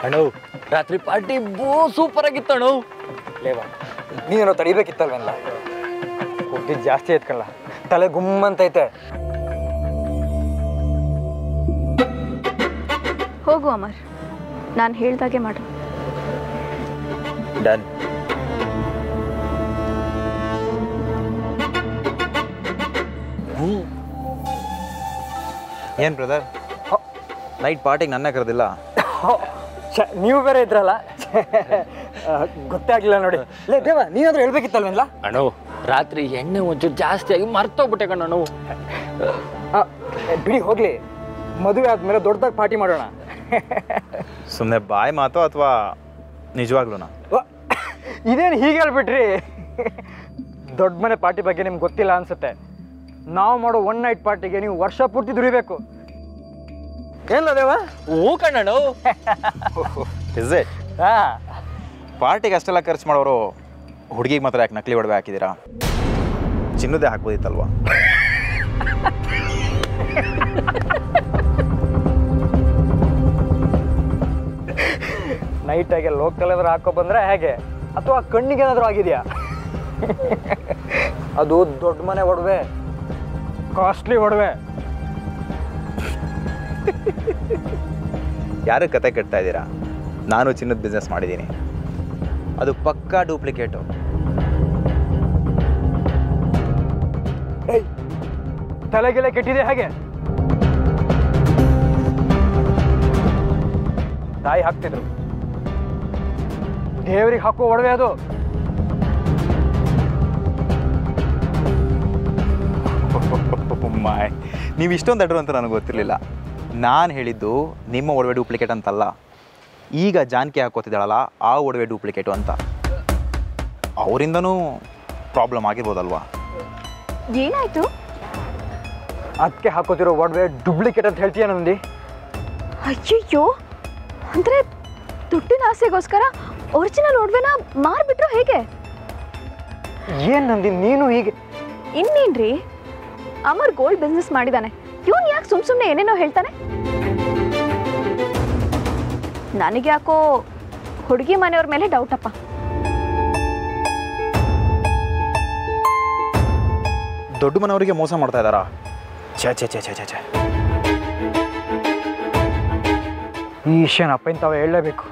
ಅಣ್ಣ ರಾತ್ರಿ party super ಆಗಿತ್ತು ಅಣ್ಣ. ಲೇವ ನೀನೇನೋ ತಡಿಬೇಕಿತ್ತಲ್ವೆಲ್ಲ, ಹುಡ್ಗಿದ್ ಜಾಸ್ತಿ ಐತ್ಕಲ್ಲ, ತಲೆ ಗುಮ್ಮಂತೈತೆ. ಹೋಗು ಅಮರ್, ನಾನು ಹೇಳ್ದಾಗೆ ಮಾಡು. ಡನ್. ಏನು ಬ್ರದರ್, ನೈಟ್ ಪಾರ್ಟಿಗೆ ನನ್ನೇ ಕರೆದಿಲ್ಲ? ನೀವು ಬೇರೆ ಇದ್ರಲ್ಲ, ಗೊತ್ತೇ ಆಗ್ಲಿಲ್ಲ ನೋಡಿ. ಲೇ ದೇವ, ನೀನಾದ್ರೂ ಹೇಳ್ಬೇಕಿತ್ತಲ್ವೇನಲ್ಲ? ಅಣ್ಣ ರಾತ್ರಿ ಎಣ್ಣೆ ಒಂಚೂರು ಜಾಸ್ತಿ ಆಗಿ ಮರ್ತೋಗ್ಬಿಟ್ಟೆ ಕಣ್ಣ. ಬಿಡಿ ಹೋಗ್ಲಿ, ಮದುವೆ ಆದ್ಮೇಲೆ ದೊಡ್ಡದಾಗಿ ಪಾರ್ಟಿ ಮಾಡೋಣ. ಸುಮ್ಮನೆ ಬಾಯ್ ಮಾತು ಅಥವಾ ನಿಜವಾಗ್ಲೂ? ಇದೇನು ಹೀಗೆ ಹೇಳ್ಬಿಟ್ರಿ? ದೊಡ್ಡ ಮನೆ ಪಾರ್ಟಿ ಬಗ್ಗೆ ನಿಮ್ಗೆ ಗೊತ್ತಿಲ್ಲ ಅನ್ಸುತ್ತೆ. ನಾವು ಮಾಡೋ ಒನ್ ನೈಟ್ ಪಾರ್ಟಿಗೆ ನೀವು ವರ್ಷ ಪೂರ್ತಿ ದುಡಿಬೇಕು. ಏನಿಲ್ಲ ದೇವ? ಹೂ ಕಣ್ಣಣ್ಣ. Is it? ಪಾರ್ಟಿಗೆ ಅಷ್ಟೆಲ್ಲ ಖರ್ಚು ಮಾಡೋರು ಹುಡುಗಿಗೆ ಮಾತ್ರ ಯಾಕೆ ನಕಲಿ ಒಡವೆ ಹಾಕಿದ್ದೀರಾ? ಚಿನ್ನದೇ ಹಾಕ್ಬೋದಿತ್ತಲ್ವಾ? ನೈಟಾಗೆ ಲೋಕಲ್ ಏನಾದ್ರು ಹಾಕೋ ಬಂದ್ರೆ ಹೇಗೆ, ಅಥವಾ ಕಣ್ಣಿಗೆ ಏನಾದರೂ ಆಗಿದೆಯಾ? ಅದು ದೊಡ್ಡ ಮನೆ ಒಡವೆ, ಕಾಸ್ಟ್ಲಿ ಒಡವೆ. ಯಾರು ಕತೆ ಕಟ್ತಾ ಇದ್ದೀರಾ? ನಾನು ಚಿನ್ನದ ಬಿಸ್ನೆಸ್ ಮಾಡಿದ್ದೀನಿ, ಅದು ಪಕ್ಕಾ ಡೂಪ್ಲಿಕೇಟು. ತಲೆಗೆಲೆ ಕೆಟ್ಟಿದೆ ಹಾಗೆ. ತಾಯಿ ಹಾಕ್ತಿದ್ರು, ದೇವರಿಗೆ ಹಾಕೋ ಒಡವೆ ಅದು. ಮಾಯ್, ನೀವು ಇಷ್ಟೊಂದು ಅಡ್ರು ಅಂತ ನನಗೆ ಗೊತ್ತಿರಲಿಲ್ಲ. ನಾನು ಹೇಳಿದ್ದು ನಿಮ್ಮ ಒಡವೆ ಡೂಪ್ಲಿಕೇಟ್ ಅಂತಲ್ಲ, ಈಗ ಜಾನ್ಕಿ ಹಾಕೋತಿದ್ದಾಳಲ್ಲ ಆ ಒಡವೆ ಡೂಪ್ಲಿಕೇಟು ಅಂತ. ಅವರಿಂದನೂ ಪ್ರಾಬ್ಲಮ್ ಆಗಿರ್ಬೋದಲ್ವಾ? ಏನಾಯ್ತು? ಅದಕ್ಕೆ ಹಾಕೋತಿರೋ ಒಡವೆ ಡೂಪ್ಲಿಕೇಟ್ ಅಂತ ಹೇಳ್ತೀಯ ನಂದಿ? ಅಯ್ಯಯ್ಯೋ, ಅಂದರೆ ದುಡ್ಡಿನ ಆಸೆಗೋಸ್ಕರ ಒರಿಜಿನಲ್ ಒಡವೆನ ಮಾರ್ಬಿಟ್ರು ಹೇಗೆ? ಏನು ನಂದಿ ನೀನು ಹೀಗೆ? ಇನ್ನೇನ್ರಿ, ಅಮರ್ ಗೋಲ್ಡ್ ಬಿಸ್ನೆಸ್ ಮಾಡಿದಾನೆ, ಇವನು ಯಾಕೆ ಸುಮ್ಮನೆ ಏನೇನೋ ಹೇಳ್ತಾನೆ? ನನಗೆ ಯಾಕೋ ಹುಡುಗಿ ಮನೆಯವ್ರ ಮೇಲೆ ಡೌಟಪ್ಪ. ದೊಡ್ಡ ಮನೆಯವರಿಗೆ ಮೋಸ ಮಾಡ್ತಾ ಇದ್ದಾರಾ? ಛೇ ಛೇ ಛೇ ಛೇ ಛೇ ಛೇ. ಈ ವಿಷಯನ ಅಪ್ಪ ತಾವೇ ಹೇಳಲೇಬೇಕು.